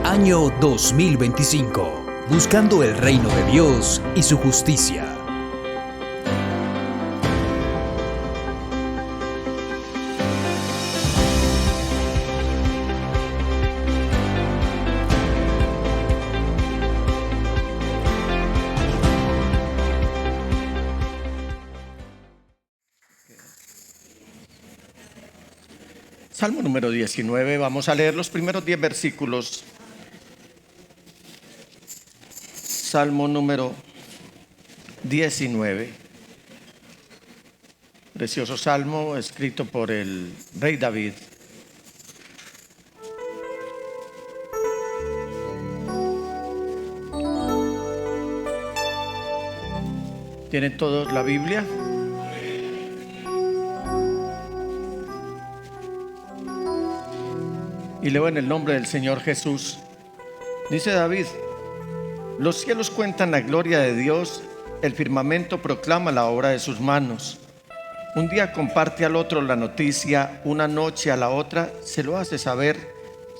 Año 2025. Buscando el reino de Dios y su justicia. Salmo número 19, vamos a leer los primeros 10 versículos. Salmo número 19. Precioso salmo escrito por el rey David. ¿Tienen todos la Biblia? Y leo en el nombre del Señor Jesús. Dice David: los cielos cuentan la gloria de Dios, el firmamento proclama la obra de sus manos. Un día comparte al otro la noticia, una noche a la otra se lo hace saber,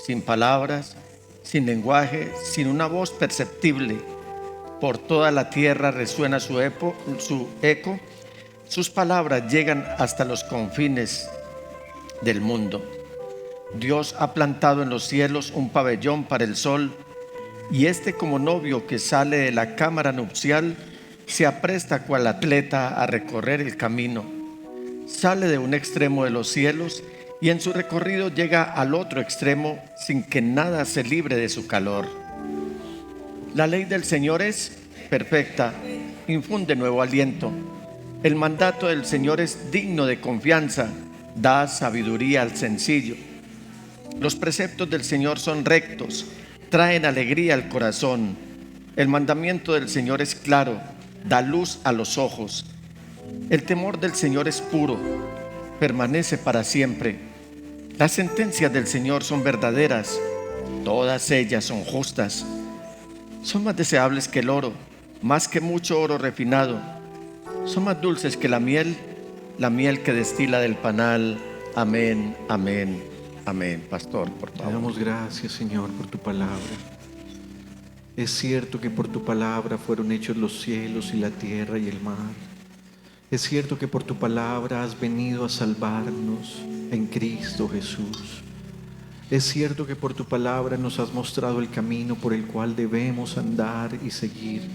sin palabras, sin lenguaje, sin una voz perceptible. Por toda la tierra resuena su eco, sus palabras llegan hasta los confines del mundo. Dios ha plantado en los cielos un pabellón para el sol, y este, como novio que sale de la cámara nupcial, se apresta cual atleta a recorrer el camino. Sale de un extremo de los cielos y en su recorrido llega al otro extremo sin que nada se libre de su calor. La ley del Señor es perfecta, infunde nuevo aliento. El mandato del Señor es digno de confianza, da sabiduría al sencillo. Los preceptos del Señor son rectos, traen alegría al corazón. El mandamiento del Señor es claro, da luz a los ojos. El temor del Señor es puro, permanece para siempre. Las sentencias del Señor son verdaderas, todas ellas son justas. Son más deseables que el oro, más que mucho oro refinado. Son más dulces que la miel que destila del panal. Amén, amén. Amén. Pastor, por favor. Te damos gracias, Señor, por tu palabra. Es cierto que por tu palabra fueron hechos los cielos y la tierra y el mar. Es cierto que por tu palabra has venido a salvarnos en Cristo Jesús. Es cierto que por tu palabra nos has mostrado el camino por el cual debemos andar y seguir.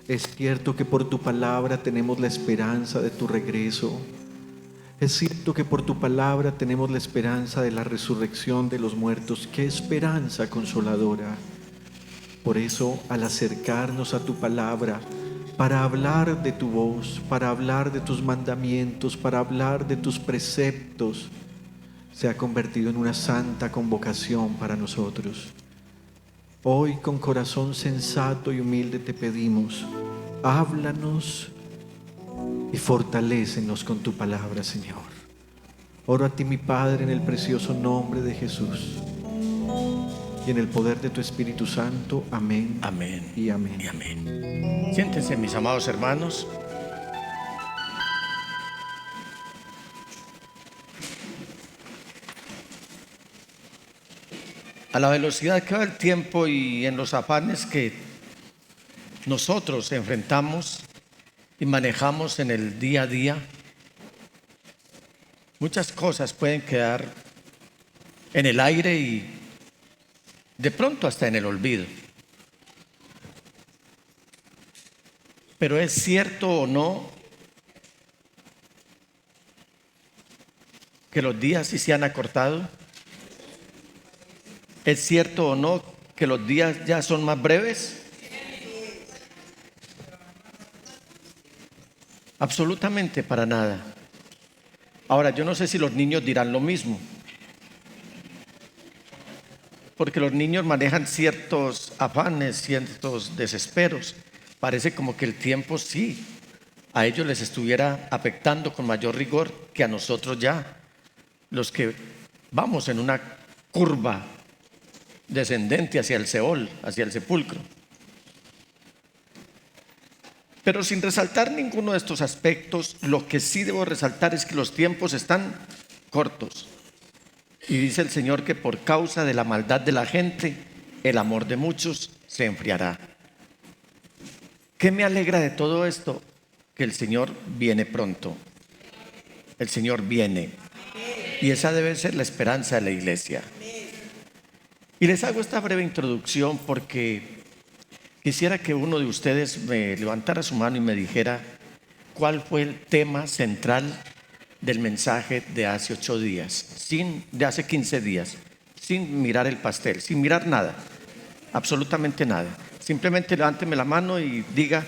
Es cierto que por tu palabra tenemos la esperanza de tu regreso. Es cierto que por tu palabra tenemos la esperanza de la resurrección de los muertos. ¡Qué esperanza consoladora! Por eso, al acercarnos a tu palabra, para hablar de tu voz, para hablar de tus mandamientos, para hablar de tus preceptos, se ha convertido en una santa convocación para nosotros. Hoy, con corazón sensato y humilde, te pedimos: háblanos y fortalécenos con tu palabra, Señor. Oro a ti, mi Padre, en el precioso nombre de Jesús y en el poder de tu Espíritu Santo. Amén. Amén. Y amén. Y amén. Siéntense, mis amados hermanos. A la velocidad que va el tiempo y en los afanes que nosotros enfrentamos y manejamos en el día a día, muchas cosas pueden quedar en el aire y de pronto hasta en el olvido. Pero ¿es cierto o no que los días sí se han acortado? ¿Es cierto o no que los días ya son más breves? Absolutamente para nada. Ahora, yo no sé si los niños dirán lo mismo, porque los niños manejan ciertos afanes, ciertos desesperos. Parece como que el tiempo sí, a ellos les estuviera afectando con mayor rigor que a nosotros ya, los que vamos en una curva descendente hacia el Seol, hacia el sepulcro. Pero sin resaltar ninguno de estos aspectos, lo que sí debo resaltar es que los tiempos están cortos. Y dice el Señor que por causa de la maldad de la gente, el amor de muchos se enfriará. ¿Qué me alegra de todo esto? Que el Señor viene pronto. El Señor viene. Y esa debe ser la esperanza de la iglesia. Y les hago esta breve introducción porque quisiera que uno de ustedes me levantara su mano y me dijera cuál fue el tema central del mensaje de hace 8 días, de hace 15 días, sin mirar el pastel, sin mirar nada, absolutamente nada. Simplemente levánteme la mano y diga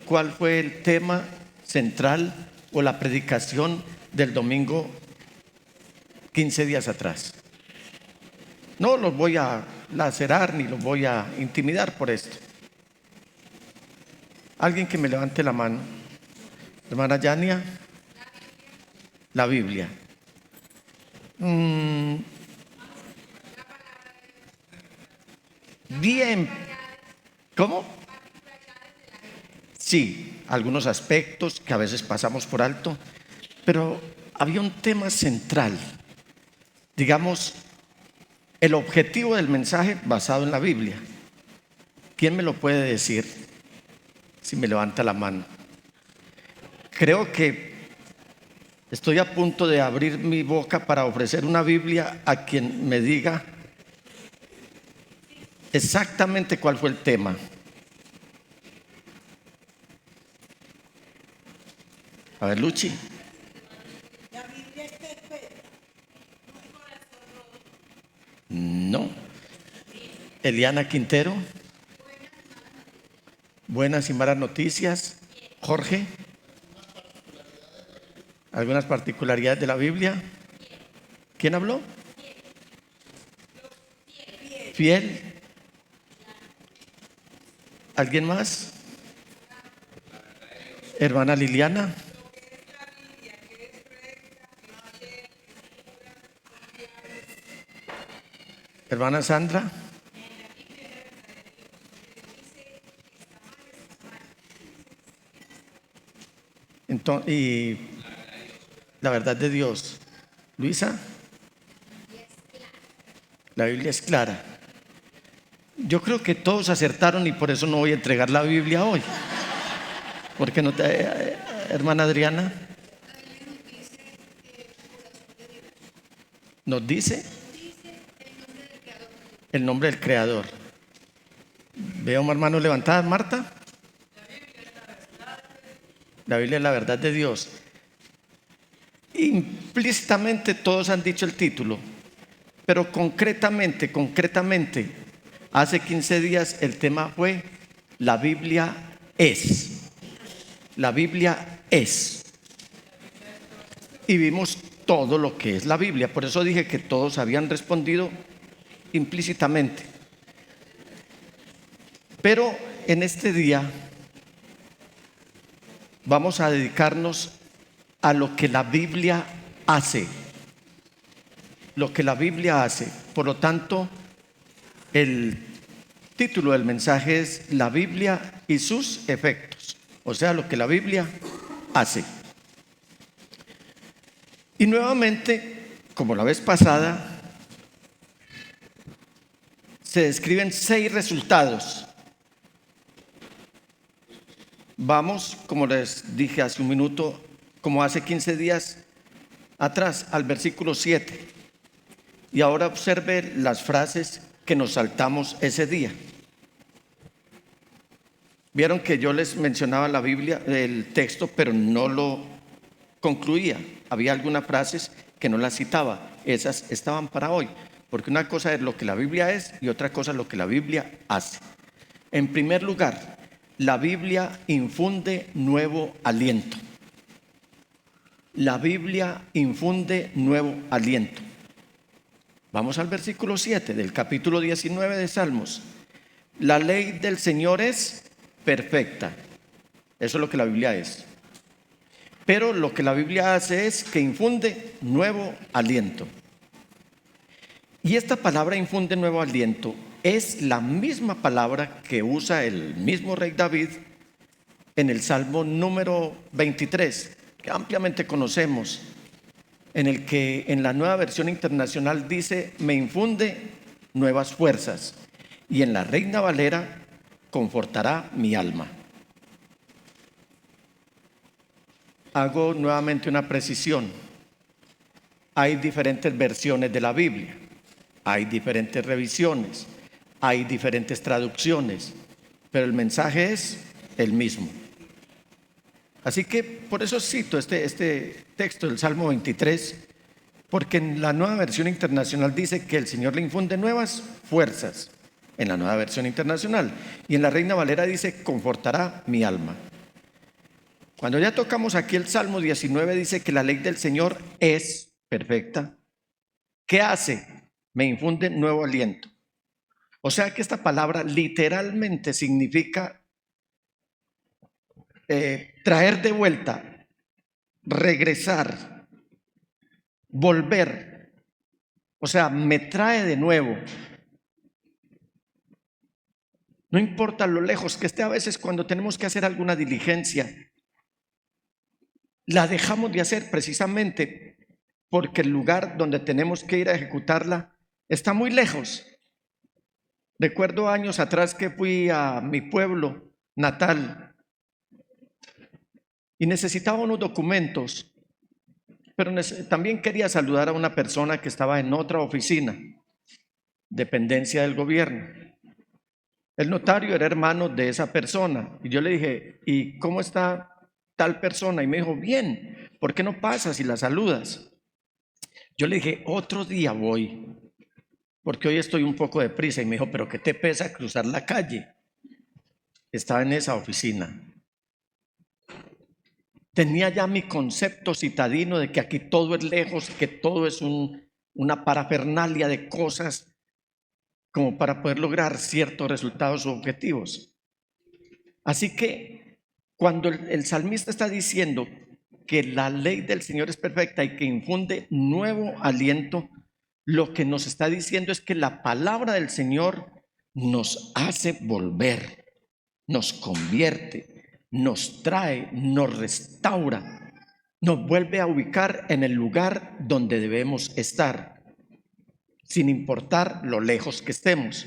cuál fue el tema central o la predicación del domingo 15 días atrás. No los voy a lacerar ni los voy a intimidar por esto. Alguien que me levante la mano. Hermana Yania. La Biblia. Bien. ¿Cómo? Sí, algunos aspectos que a veces pasamos por alto, pero había un tema central. Digamos, el objetivo del mensaje basado en la Biblia. ¿Quién me lo puede decir? Si me levanta la mano. Creo que estoy a punto de abrir mi boca para ofrecer una Biblia a quien me diga exactamente cuál fue el tema. A ver, Luchi. No. Eliana Quintero. Buenas y malas noticias. Jorge. ¿Algunas particularidades de la Biblia? ¿Quién habló? Fiel. ¿Alguien más? Hermana Liliana. Hermana Sandra. Entonces, y la verdad de Dios. Luisa. La Biblia es clara. Yo creo que todos acertaron y por eso no voy a entregar la Biblia hoy. ¿Por qué no te, hermana Adriana? Nos dice el nombre del Creador. Veo a hermanos levantadas. Marta. La Biblia es la verdad de Dios. Implícitamente todos han dicho el título, pero concretamente, hace 15 días el tema fue la Biblia es. La Biblia es. Y vimos todo lo que es la Biblia. Por eso dije que todos habían respondido implícitamente. Pero en este día vamos a dedicarnos a lo que la Biblia hace. Lo que la Biblia hace. Por lo tanto, el título del mensaje es La Biblia y sus efectos. O sea, lo que la Biblia hace. Y nuevamente, como la vez pasada, se describen 6 resultados. Vamos, como les dije hace un minuto, como hace 15 días atrás, al versículo 7. Y ahora observe las frases que nos saltamos ese día. Vieron que yo les mencionaba la Biblia, el texto, pero no lo concluía. Había algunas frases que no las citaba. Esas estaban para hoy. Porque una cosa es lo que la Biblia es y otra cosa es lo que la Biblia hace. En primer lugar, la Biblia infunde nuevo aliento. La Biblia infunde nuevo aliento. Vamos al versículo 7 del capítulo 19 de Salmos. La ley del Señor es perfecta. Eso es lo que la Biblia es. Pero lo que la Biblia hace es que infunde nuevo aliento. Y esta palabra infunde nuevo aliento es la misma palabra que usa el mismo rey David en el Salmo número 23, que ampliamente conocemos, en el que en la Nueva Versión Internacional dice: me infunde nuevas fuerzas. y en la Reina Valera, confortará mi alma. Hago nuevamente una precisión. Hay diferentes versiones de la Biblia, hay diferentes revisiones, hay diferentes traducciones, pero el mensaje es el mismo. Así que por eso cito este texto del Salmo 23, porque en la Nueva Versión Internacional dice que el Señor le infunde nuevas fuerzas, en la Nueva Versión Internacional, y en la Reina Valera dice, confortará mi alma. Cuando ya tocamos aquí el Salmo 19, dice que la ley del Señor es perfecta. ¿Qué hace? Me infunde nuevo aliento. O sea que esta palabra literalmente significa traer de vuelta, regresar, volver. O sea, me trae de nuevo. No importa lo lejos que esté, a veces cuando tenemos que hacer alguna diligencia, la dejamos de hacer precisamente porque el lugar donde tenemos que ir a ejecutarla está muy lejos. Recuerdo años atrás que fui a mi pueblo natal y necesitaba unos documentos, pero también quería saludar a una persona que estaba en otra oficina, dependencia del gobierno. El notario era hermano de esa persona y yo le dije, ¿y cómo está tal persona? Y me dijo, bien, ¿por qué no pasas y la saludas? Yo le dije, otro día voy, porque hoy estoy un poco deprisa. Y me dijo, ¿pero qué te pesa cruzar la calle? Estaba en esa oficina. Tenía ya mi concepto citadino de que aquí todo es lejos, que todo es una parafernalia de cosas como para poder lograr ciertos resultados u objetivos. Así que cuando el salmista está diciendo que la ley del Señor es perfecta y que infunde nuevo aliento, lo que nos está diciendo es que la palabra del Señor nos hace volver, nos convierte, nos trae, nos restaura, nos vuelve a ubicar en el lugar donde debemos estar, sin importar lo lejos que estemos.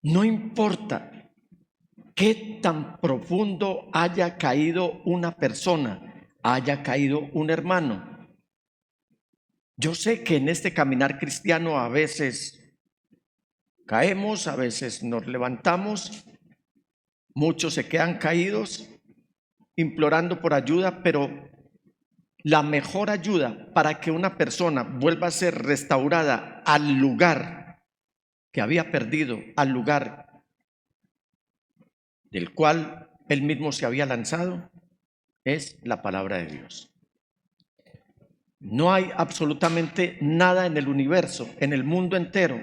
No importa qué tan profundo haya caído una persona, haya caído un hermano. Yo sé que en este caminar cristiano a veces caemos, a veces nos levantamos, muchos se quedan caídos implorando por ayuda, pero la mejor ayuda para que una persona vuelva a ser restaurada al lugar que había perdido, al lugar del cual él mismo se había lanzado, es la palabra de Dios. No hay absolutamente nada en el universo, en el mundo entero,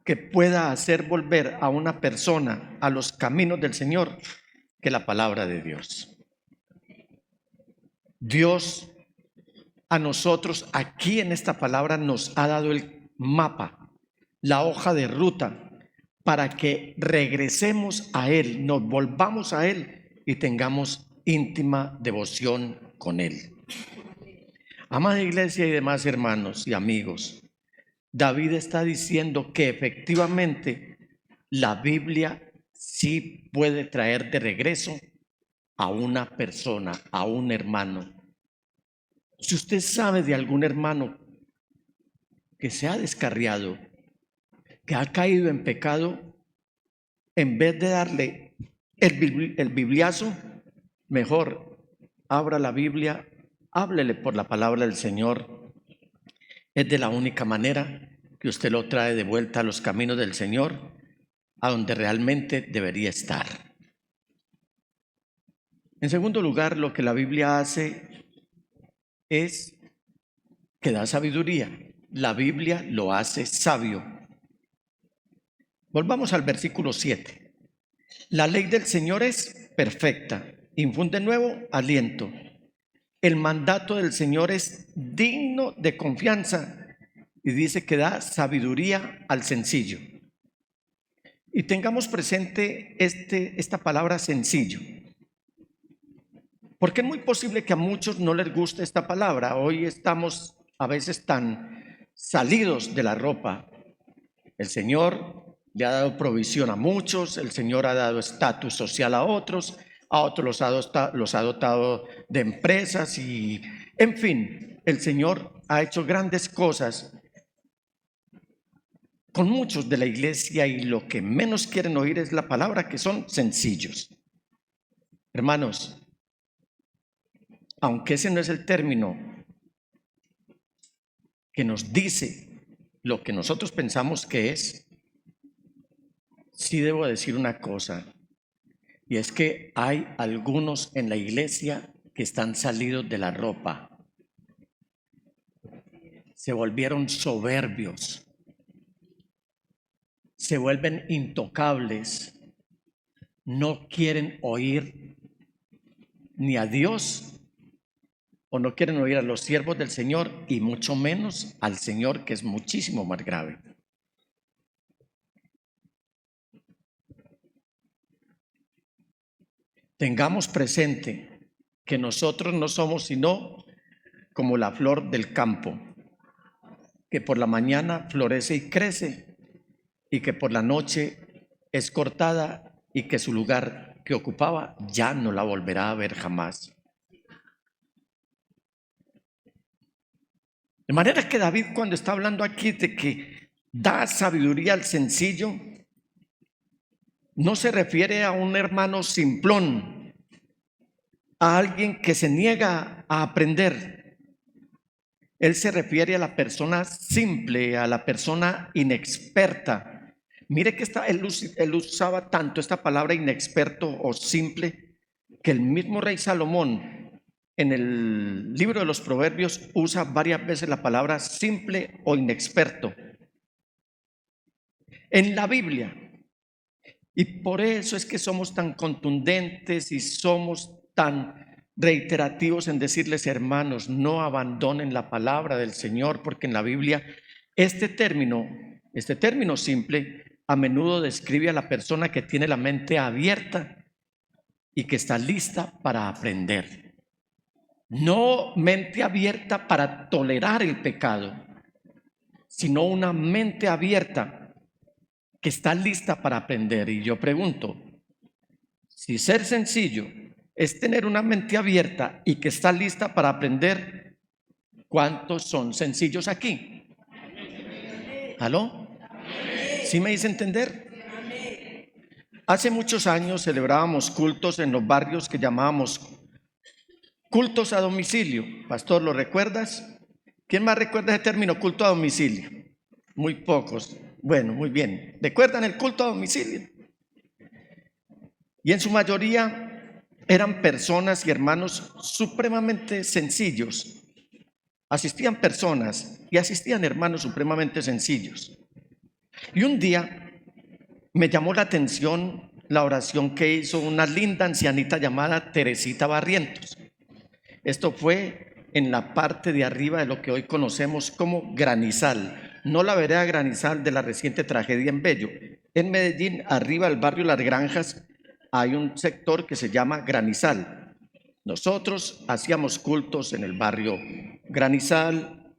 que pueda hacer volver a una persona a los caminos del Señor que la palabra de Dios. Dios a nosotros aquí en esta palabra nos ha dado el mapa, la hoja de ruta, para que regresemos a Él, nos volvamos a Él y tengamos íntima devoción con Él. Amada iglesia y demás hermanos y amigos, David está diciendo que efectivamente la Biblia sí puede traer de regreso a una persona, a un hermano. Si usted sabe de algún hermano que se ha descarriado, que ha caído en pecado, en vez de darle el bibliazo, mejor abra la Biblia, háblele por la palabra del Señor. Es de la única manera que usted lo trae de vuelta a los caminos del Señor, a donde realmente debería estar. En segundo lugar, lo que la Biblia hace es que da sabiduría. La Biblia lo hace sabio. Volvamos al versículo 7. La ley del Señor es perfecta, infunde nuevo aliento. El mandato del Señor es digno de confianza y dice que da sabiduría al sencillo. Y tengamos presente esta palabra sencillo, porque es muy posible que a muchos no les guste esta palabra. Hoy estamos a veces tan salidos de la ropa. El Señor le ha dado provisión a muchos, el Señor ha dado estatus social a otros los ha dotado de empresas y, en fin, el Señor ha hecho grandes cosas con muchos de la iglesia y lo que menos quieren oír es la palabra, que son sencillos. Hermanos, aunque ese no es el término que nos dice lo que nosotros pensamos que es, sí debo decir una cosa, y es que hay algunos en la iglesia que están salidos de la ropa, se volvieron soberbios, se vuelven intocables, no quieren oír ni a Dios o no quieren oír a los siervos del Señor y mucho menos al Señor, que es muchísimo más grave. Tengamos presente que nosotros no somos sino como la flor del campo, que por la mañana florece y crece y que por la noche es cortada y que su lugar que ocupaba ya no la volverá a ver jamás. De manera que David, cuando está hablando aquí de que da sabiduría al sencillo, no se refiere a un hermano simplón, a alguien que se niega a aprender. Él se refiere a la persona simple, a la persona inexperta. Mire que él usaba tanto esta palabra inexperto o simple, que el mismo rey Salomón en el libro de los Proverbios usa varias veces la palabra simple o inexperto en la Biblia. Y por eso es que somos tan contundentes y somos tan reiterativos en decirles, hermanos, no abandonen la palabra del Señor, porque en la Biblia este término simple a menudo describe a la persona que tiene la mente abierta y que está lista para aprender. No mente abierta para tolerar el pecado, sino una mente abierta que está lista para aprender. Y yo pregunto, si ser sencillo es tener una mente abierta y que está lista para aprender, ¿cuántos son sencillos aquí? ¿Aló? ¿Sí me hice entender? Hace muchos años celebrábamos cultos en los barrios que llamábamos cultos a domicilio. Pastor, ¿lo recuerdas? ¿Quién más recuerda ese término, culto a domicilio? Muy pocos. Bueno, muy bien. ¿Recuerdan el culto a domicilio? Y en su mayoría eran personas y hermanos supremamente sencillos. Asistían personas y asistían hermanos supremamente sencillos. Y un día me llamó la atención la oración que hizo una linda ancianita llamada Teresita Barrientos. Esto fue en la parte de arriba de lo que hoy conocemos como Granizal. No la vereda Granizal de la reciente tragedia en Bello. En Medellín, arriba del barrio Las Granjas, hay un sector que se llama Granizal. Nosotros hacíamos cultos en el barrio Granizal,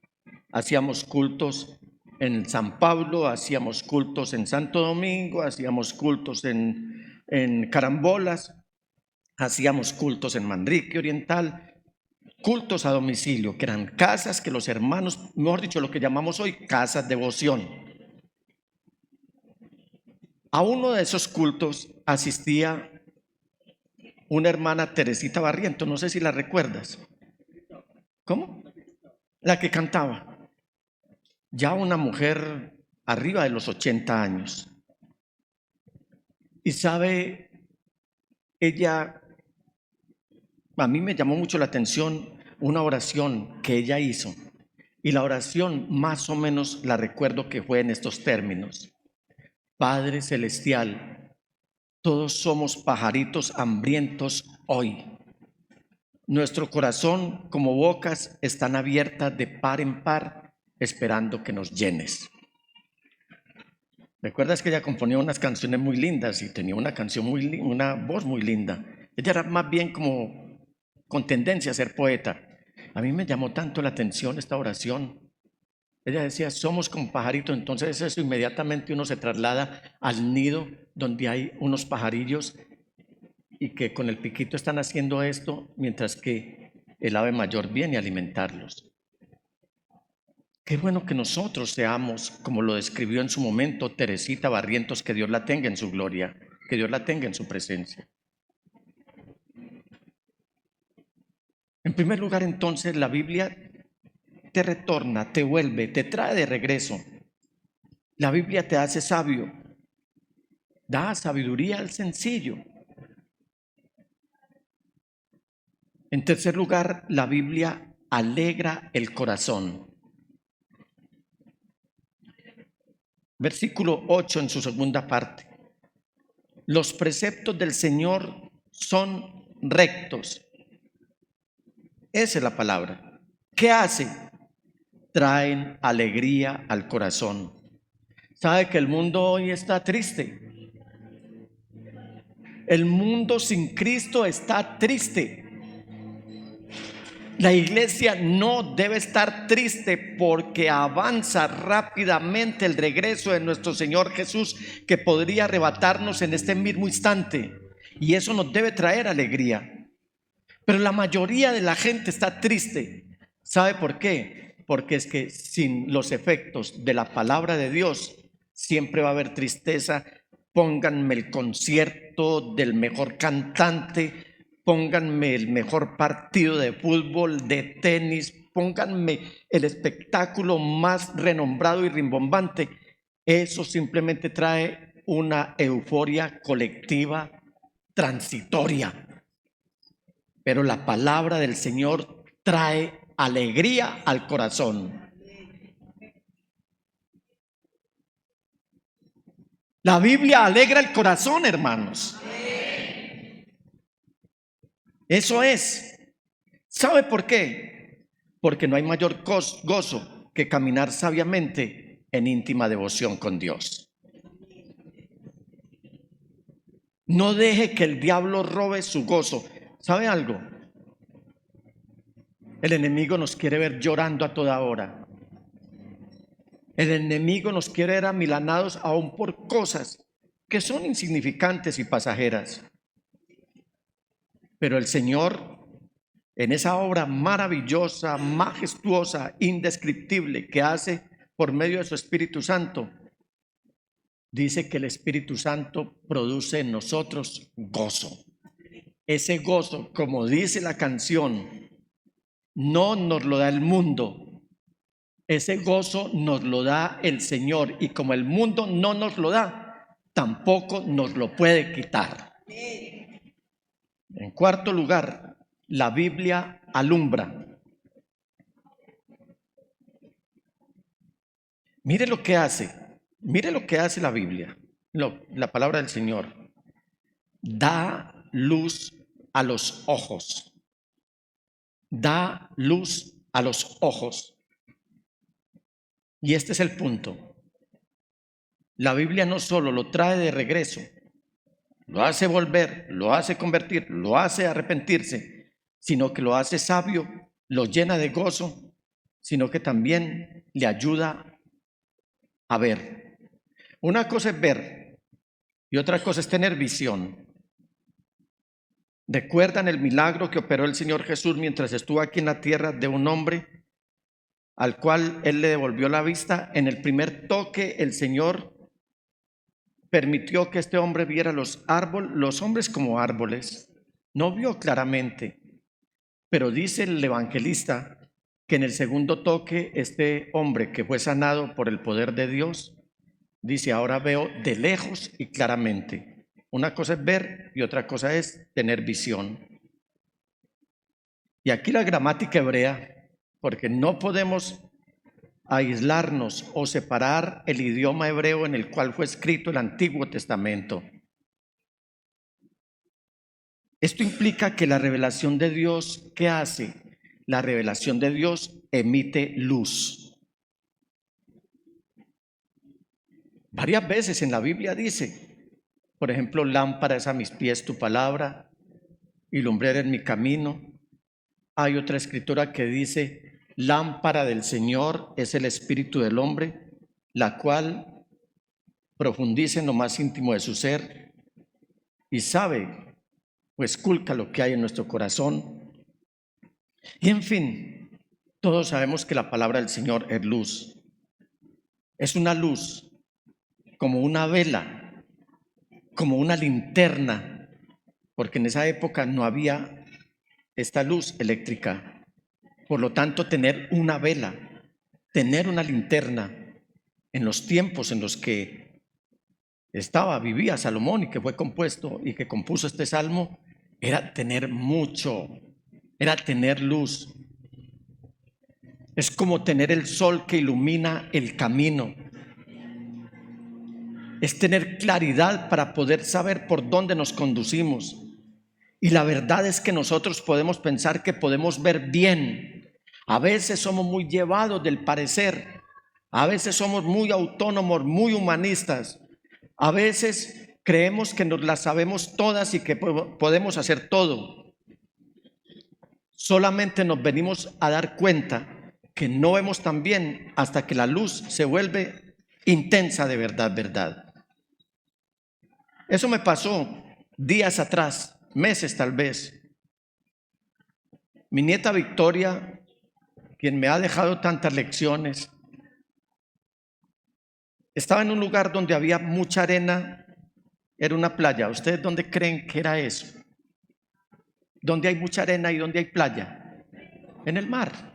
hacíamos cultos en San Pablo, hacíamos cultos en Santo Domingo, hacíamos cultos en Carambolas, hacíamos cultos en Manrique Oriental, cultos a domicilio, que eran casas que los hermanos, mejor dicho, lo que llamamos hoy casas de devoción. A uno de esos cultos asistía una hermana Teresita Barrientos, no sé si la recuerdas. ¿Cómo? La que cantaba. Ya una mujer arriba de los 80 años. Y sabe, ella, a mí me llamó mucho la atención una oración que ella hizo. Y la oración más o menos la recuerdo que fue en estos términos. Padre Celestial, todos somos pajaritos hambrientos hoy. Nuestro corazón como bocas están abiertas de par en par, esperando que nos llenes. ¿Recuerdas que ella componía unas canciones muy lindas y tenía una canción una voz muy linda? Ella era más bien como con tendencia a ser poeta. A mí me llamó tanto la atención esta oración. Ella decía, somos como pajaritos. Entonces eso inmediatamente uno se traslada al nido donde hay unos pajarillos y que con el piquito están haciendo esto mientras que el ave mayor viene a alimentarlos. Qué bueno que nosotros seamos, como lo describió en su momento Teresita Barrientos, que Dios la tenga en su gloria, que Dios la tenga en su presencia. En primer lugar, entonces, la Biblia te retorna, te vuelve, te trae de regreso. La Biblia te hace sabio, da sabiduría al sencillo. En tercer lugar, la Biblia alegra el corazón. Versículo 8 en su segunda parte. Los preceptos del Señor son rectos. Esa es la palabra. ¿Qué hace? Traen alegría al corazón. ¿Sabe que el mundo hoy está triste? El mundo sin Cristo está triste. La iglesia no debe estar triste porque avanza rápidamente el regreso de nuestro Señor Jesús, que podría arrebatarnos en este mismo instante. Y eso nos debe traer alegría. Pero la mayoría de la gente está triste. ¿Sabe por qué? Porque es que sin los efectos de la palabra de Dios siempre va a haber tristeza. Pónganme el concierto del mejor cantante, pónganme el mejor partido de fútbol, de tenis, pónganme el espectáculo más renombrado y rimbombante. Eso simplemente trae una euforia colectiva transitoria. Pero la palabra del Señor trae alegría al corazón. La Biblia alegra el corazón, hermanos. Eso es. ¿Sabe por qué? Porque no hay mayor gozo que caminar sabiamente en íntima devoción con Dios. No deje que el diablo robe su gozo. ¿Sabe algo? El enemigo nos quiere ver llorando a toda hora. El enemigo nos quiere ver amilanados aún por cosas que son insignificantes y pasajeras. Pero el Señor, en esa obra maravillosa, majestuosa, indescriptible que hace por medio de su Espíritu Santo, dice que el Espíritu Santo produce en nosotros gozo. Ese gozo, como dice la canción, no nos lo da el mundo. Ese gozo nos lo da el Señor, y como el mundo no nos lo da, tampoco nos lo puede quitar. En cuarto lugar, la Biblia alumbra. Mire lo que hace la Biblia, la palabra del Señor. Da luz a los ojos. Da luz a los ojos. Y este es el punto. La Biblia no solo lo trae de regreso, lo hace volver, lo hace convertir, lo hace arrepentirse, sino que lo hace sabio, lo llena de gozo, sino que también le ayuda a ver. Una cosa es ver y otra cosa es tener visión. ¿Recuerdan el milagro que operó el Señor Jesús mientras estuvo aquí en la tierra de un hombre al cual Él le devolvió la vista? En el primer toque el Señor permitió que este hombre viera los hombres como árboles. No vio claramente, pero dice el evangelista que en el segundo toque este hombre que fue sanado por el poder de Dios, dice, ahora veo de lejos y claramente. Una cosa es ver y otra cosa es tener visión. Y aquí la gramática hebrea, porque no podemos aislarnos o separar el idioma hebreo en el cual fue escrito el Antiguo Testamento. Esto implica que la revelación de Dios, ¿qué hace? La revelación de Dios emite luz. Varias veces en la Biblia dice, por ejemplo, lámpara es a mis pies tu palabra y lumbrera en mi camino. Hay otra escritura que dice, Lámpara del Señor es el espíritu del hombre, la cual profundiza en lo más íntimo de su ser y sabe o esculca lo que hay en nuestro corazón. Y en fin, todos sabemos que la palabra del Señor es luz. Es una luz como una vela, como una linterna, porque en esa época no había esta luz eléctrica. Por lo tanto, tener una vela, tener una linterna, en los tiempos en los que vivía Salomón y que fue compuesto y que compuso este salmo, era tener mucho, era tener luz. Es como tener el sol que ilumina el camino. Es tener claridad para poder saber por dónde nos conducimos. Y la verdad es que nosotros podemos pensar que podemos ver bien. A veces somos muy llevados del parecer. A veces somos muy autónomos, muy humanistas. A veces creemos que nos las sabemos todas y que podemos hacer todo. Solamente nos venimos a dar cuenta que no vemos tan bien hasta que la luz se vuelve intensa de verdad, verdad. Eso me pasó días atrás, meses tal vez. Mi nieta Victoria, quien me ha dejado tantas lecciones, estaba en un lugar donde había mucha arena, era una playa. ¿Ustedes dónde creen que era eso? ¿Dónde hay mucha arena y dónde hay playa? En el mar.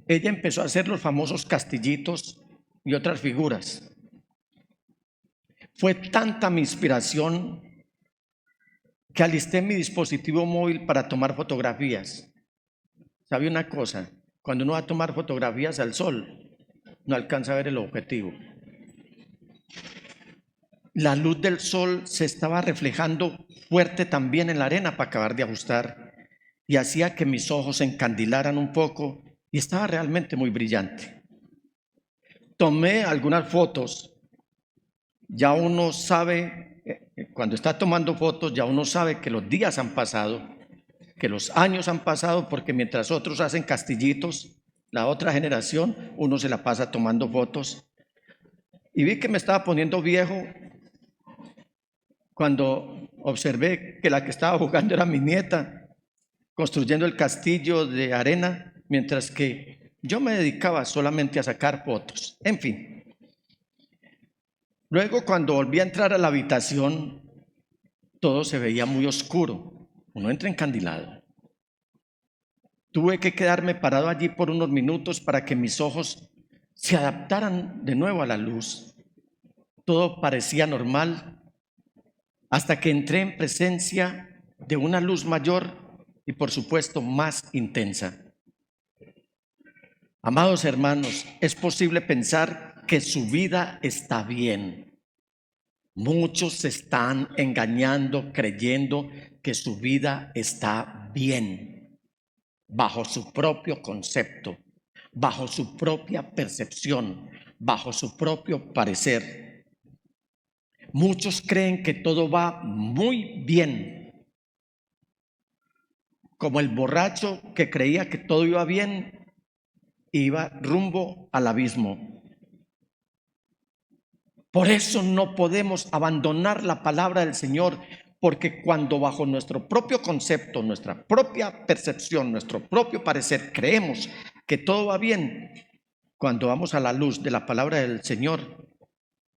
Ella empezó a hacer los famosos castillitos y otras figuras. Fue tanta mi inspiración que alisté mi dispositivo móvil para tomar fotografías. ¿Sabe una cosa? Cuando uno va a tomar fotografías al sol, no alcanza a ver el objetivo. La luz del sol se estaba reflejando fuerte también en la arena para acabar de ajustar y hacía que mis ojos se encandilaran un poco y estaba realmente muy brillante. Tomé algunas fotos. Ya uno sabe, cuando está tomando fotos, ya uno sabe que los días han pasado, que los años han pasado, porque mientras otros hacen castillitos, la otra generación, uno se la pasa tomando fotos. Y vi que me estaba poniendo viejo cuando observé que la que estaba jugando era mi nieta, construyendo el castillo de arena, mientras que yo me dedicaba solamente a sacar fotos. En fin. Luego, cuando volví a entrar a la habitación, todo se veía muy oscuro. Uno entra encandilado. Tuve que quedarme parado allí por unos minutos para que mis ojos se adaptaran de nuevo a la luz. Todo parecía normal hasta que entré en presencia de una luz mayor y, por supuesto, más intensa. Amados hermanos, es posible pensar que su vida está bien. Muchos se están engañando creyendo que su vida está bien, bajo su propio concepto, bajo su propia percepción, bajo su propio parecer. Muchos creen que todo va muy bien, como el borracho que creía que todo iba bien e iba rumbo al abismo. Por eso no podemos abandonar la palabra del Señor, porque cuando bajo nuestro propio concepto, nuestra propia percepción, nuestro propio parecer creemos que todo va bien, cuando vamos a la luz de la palabra del Señor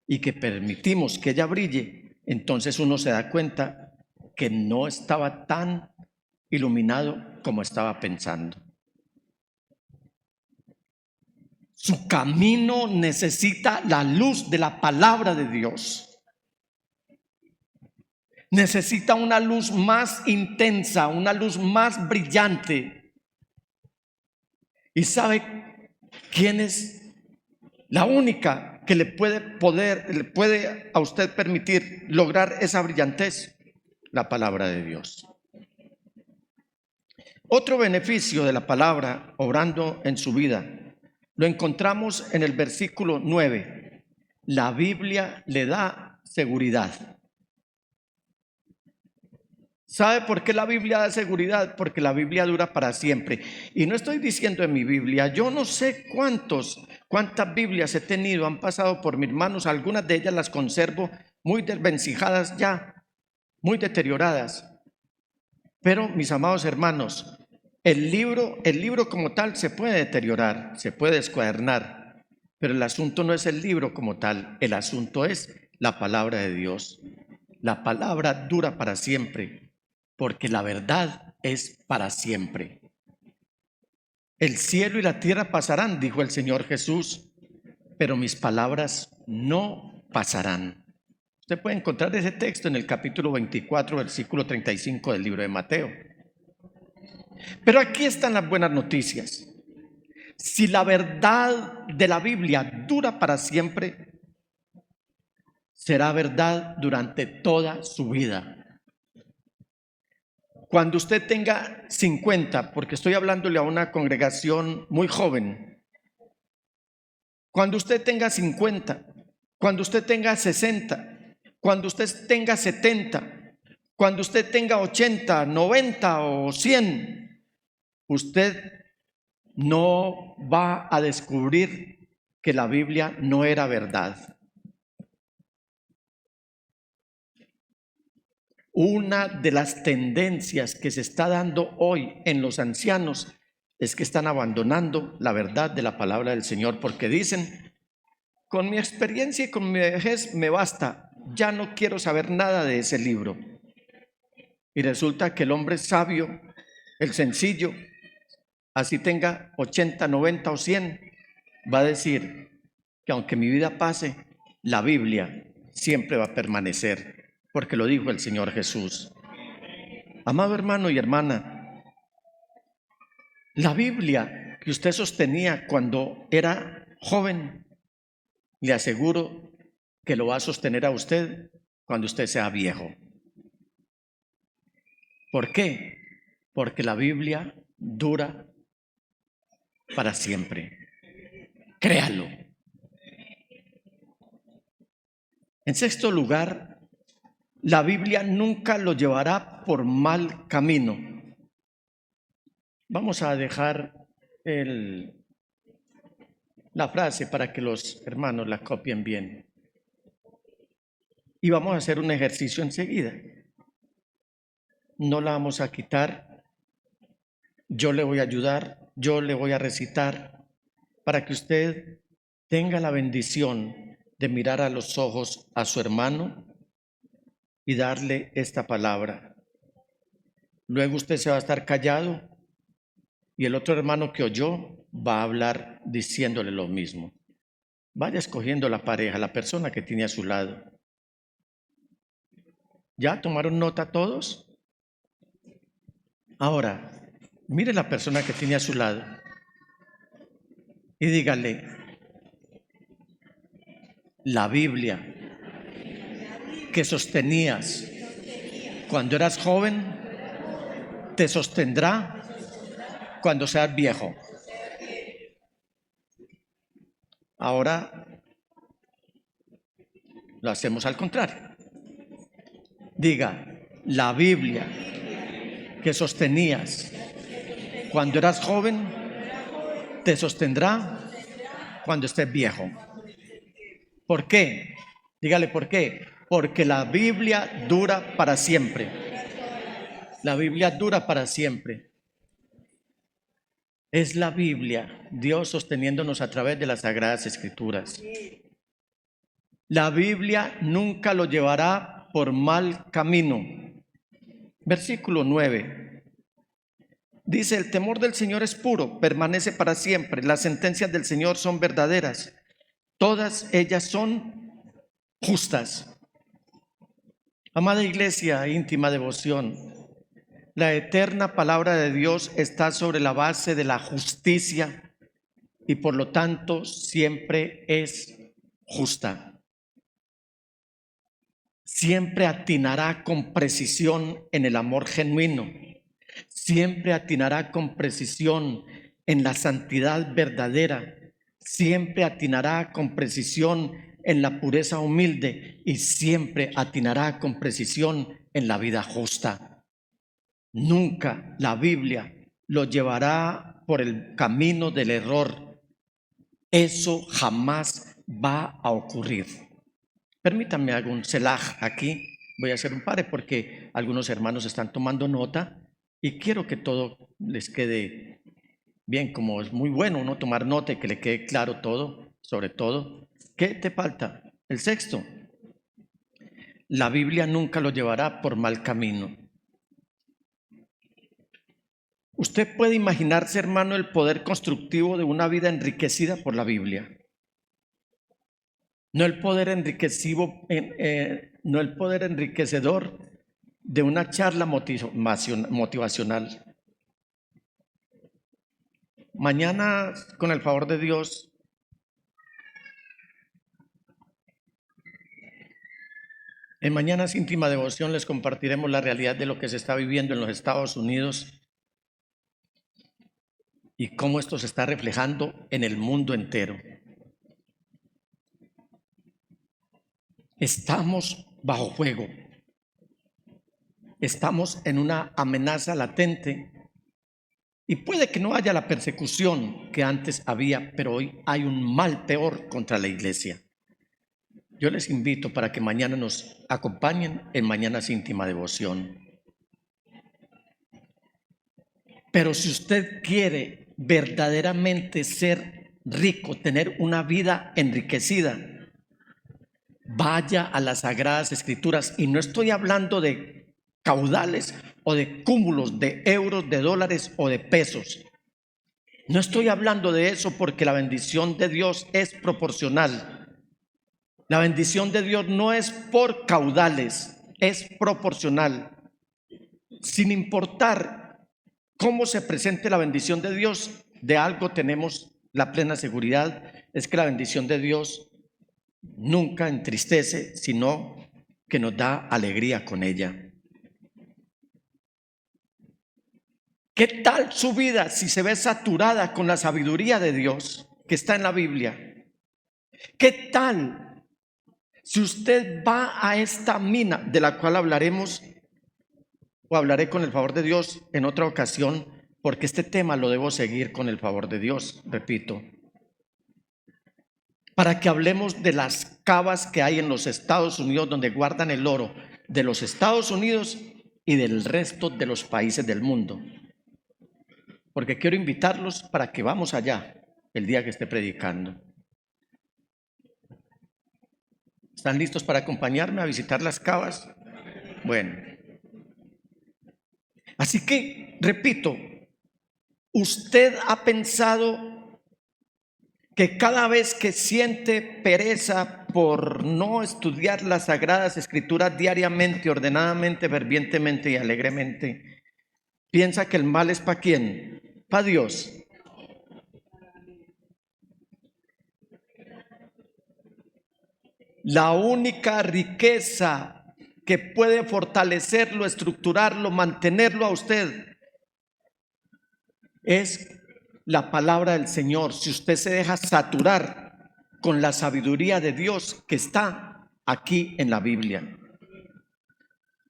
y que permitimos que ella brille, entonces uno se da cuenta que no estaba tan iluminado como estaba pensando. Su camino necesita la luz de la palabra de Dios. Necesita una luz más intensa, una luz más brillante. ¿Y sabe quién es la única que le puede a usted permitir lograr esa brillantez? La palabra de Dios. Otro beneficio de la palabra obrando en su vida lo encontramos en el versículo 9. La Biblia le da seguridad. ¿Sabe por qué la Biblia da seguridad? Porque la Biblia dura para siempre. Y no estoy diciendo en mi Biblia, yo no sé cuántas Biblias he tenido, han pasado por mis manos, algunas de ellas las conservo muy desvencijadas ya, muy deterioradas. Pero mis amados hermanos, el libro como tal se puede deteriorar, se puede descuadernar, pero el asunto no es el libro como tal, el asunto es la palabra de Dios. La palabra dura para siempre, porque la verdad es para siempre. El cielo y la tierra pasarán, dijo el Señor Jesús, pero mis palabras no pasarán. Usted puede encontrar ese texto en el capítulo 24, versículo 35 del libro de Mateo. Pero aquí están las buenas noticias. Si la verdad de la Biblia dura para siempre, será verdad durante toda su vida. Cuando usted tenga 50, porque estoy hablándole a una congregación muy joven, cuando usted tenga 50, cuando usted tenga 60, cuando usted tenga 70, cuando usted tenga 80, 90 o 100, usted no va a descubrir que la Biblia no era verdad. Una de las tendencias que se está dando hoy en los ancianos es que están abandonando la verdad de la palabra del Señor, porque dicen, con mi experiencia y con mi vejez me basta, ya no quiero saber nada de ese libro. Y resulta que el hombre sabio, el sencillo, así tenga 80, 90 o 100, va a decir que aunque mi vida pase, la Biblia siempre va a permanecer, porque lo dijo el Señor Jesús. Amado hermano y hermana, la Biblia que usted sostenía cuando era joven, le aseguro que lo va a sostener a usted cuando usted sea viejo. ¿Por qué? Porque la Biblia dura para siempre. Créalo. En sexto lugar, la Biblia nunca lo llevará por mal camino. Vamos a dejar la frase para que los hermanos la copien bien. Y vamos a hacer un ejercicio enseguida. No la vamos a quitar. Yo le voy a ayudar, yo le voy a recitar para que usted tenga la bendición de mirar a los ojos a su hermano y darle esta palabra. Luego usted se va a estar callado y el otro hermano que oyó va a hablar diciéndole lo mismo. Vaya escogiendo la pareja, la persona que tiene a su lado. ¿Ya tomaron nota todos? Ahora, mire la persona que tiene a su lado y dígale, la Biblia que sostenías cuando eras joven te sostendrá cuando seas viejo. Ahora lo hacemos al contrario. Diga, la Biblia que sostenías cuando eras joven te sostendrá cuando estés viejo. ¿Por qué? Dígale por qué. Porque la Biblia dura para siempre. La Biblia dura para siempre. Es la Biblia, Dios sosteniéndonos a través de las Sagradas Escrituras. La Biblia nunca lo llevará por mal camino. Versículo 9. Dice, el temor del Señor es puro, permanece para siempre. Las sentencias del Señor son verdaderas. Todas ellas son justas. Amada iglesia, íntima devoción, la eterna palabra de Dios está sobre la base de la justicia y por lo tanto siempre es justa. Siempre atinará con precisión en el amor genuino. Siempre atinará con precisión en la santidad verdadera. Siempre atinará con precisión en la pureza humilde y siempre atinará con precisión en la vida justa. Nunca la Biblia lo llevará por el camino del error. Eso jamás va a ocurrir. Permítanme hago un selaj aquí. Voy a hacer un pare porque algunos hermanos están tomando nota y quiero que todo les quede bien, como es muy bueno uno tomar nota y que le quede claro todo, sobre todo. ¿Qué te falta? El sexto. La Biblia nunca lo llevará por mal camino. Usted puede imaginarse, hermano, el poder constructivo de una vida enriquecida por la Biblia. No el poder no el poder enriquecedor de una charla motivacional. Mañana, con el favor de Dios, en Mañanas Íntima Devoción les compartiremos la realidad de lo que se está viviendo en los Estados Unidos y cómo esto se está reflejando en el mundo entero. Estamos bajo fuego. Estamos en una amenaza latente y puede que no haya la persecución que antes había, pero hoy hay un mal peor contra la iglesia. Yo les invito para que mañana nos acompañen en Mañanas Íntima Devoción. Pero si usted quiere verdaderamente ser rico, tener una vida enriquecida, vaya a las Sagradas Escrituras. Y no estoy hablando de caudales o de cúmulos de euros, de dólares o de pesos. No estoy hablando de eso porque la bendición de Dios es proporcional. La bendición de Dios no es por caudales, es proporcional. Sin importar cómo se presente la bendición de Dios, de algo tenemos la plena seguridad, es que la bendición de Dios nunca entristece, sino que nos da alegría con ella. ¿Qué tal su vida si se ve saturada con la sabiduría de Dios que está en la Biblia? ¿Qué tal si usted va a esta mina de la cual hablaremos o hablaré con el favor de Dios en otra ocasión, porque este tema lo debo seguir con el favor de Dios, repito, para que hablemos de las cavas que hay en los Estados Unidos donde guardan el oro de los Estados Unidos y del resto de los países del mundo, porque quiero invitarlos para que vamos allá el día que esté predicando. ¿Están listos para acompañarme a visitar las cavas? Bueno, así que, repito, ¿usted ha pensado que cada vez que siente pereza por no estudiar las Sagradas Escrituras diariamente, ordenadamente, fervientemente y alegremente, piensa que el mal es para quién? Para Dios? La única riqueza que puede fortalecerlo, estructurarlo, mantenerlo a usted es la palabra del Señor. Si usted se deja saturar con la sabiduría de Dios que está aquí en la Biblia.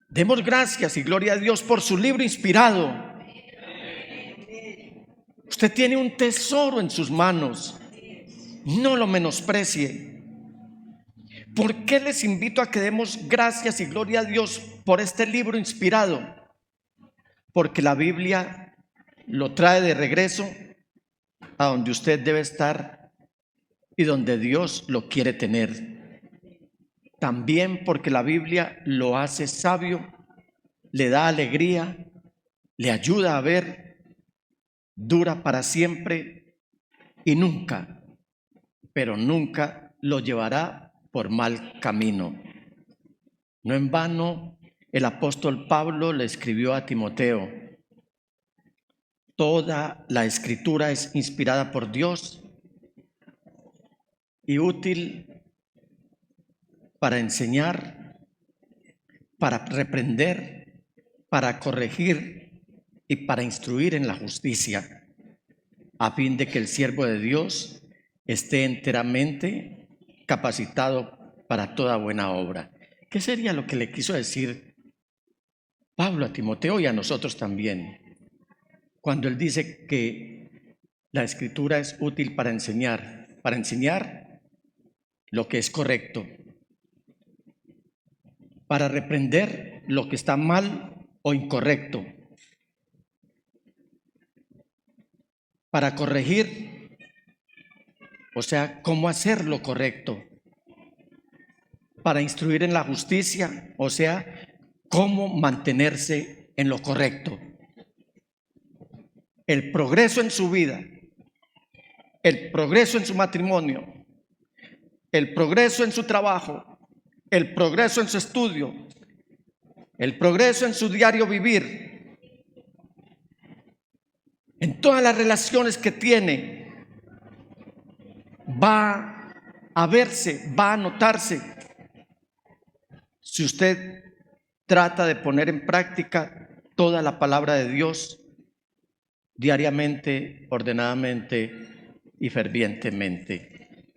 Demos gracias y gloria a Dios por su libro inspirado. Usted tiene un tesoro en sus manos. No lo menosprecie. ¿Por qué les invito a que demos gracias y gloria a Dios por este libro inspirado? Porque la Biblia lo trae de regreso a donde usted debe estar y donde Dios lo quiere tener. También porque la Biblia lo hace sabio, le da alegría, le ayuda a ver, dura para siempre y nunca, pero nunca lo llevará por mal camino. No en vano el apóstol Pablo le escribió a Timoteo: toda la escritura es inspirada por Dios y útil para enseñar, para reprender, para corregir y para instruir en la justicia, a fin de que el siervo de Dios esté enteramente capacitado para toda buena obra. ¿Qué sería lo que le quiso decir Pablo a Timoteo y a nosotros también, cuando él dice que la escritura es útil para enseñar lo que es correcto, para reprender lo que está mal o incorrecto, para corregir, o sea, cómo hacer lo correcto, para instruir en la justicia, o sea, cómo mantenerse en lo correcto. El progreso en su vida, el progreso en su matrimonio, el progreso en su trabajo, el progreso en su estudio, el progreso en su diario vivir, en todas las relaciones que tiene, va a verse, va a notarse si usted trata de poner en práctica toda la palabra de Dios diariamente, ordenadamente y fervientemente.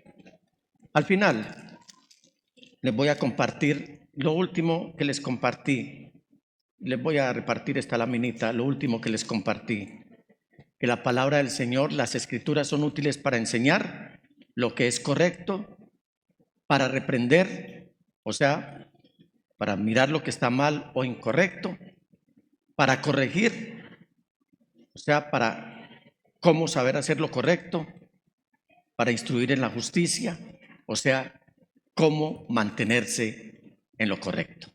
Al final, les voy a compartir lo último que les compartí. Les voy a repartir esta laminita, lo último que les compartí. Que la palabra del Señor, las escrituras son útiles para enseñar lo que es correcto, para reprender, o sea, para mirar lo que está mal o incorrecto, para corregir, o sea, para cómo saber hacer lo correcto, para instruir en la justicia, o sea, cómo mantenerse en lo correcto.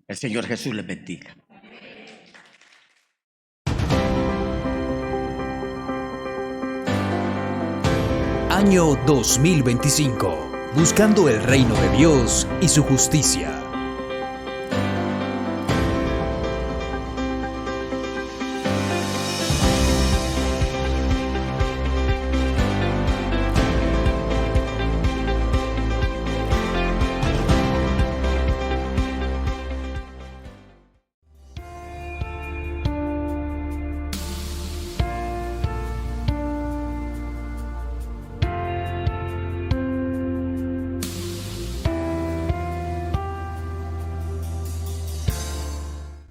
El Señor Jesús les bendiga. Año 2025. Buscando el reino de Dios y su justicia.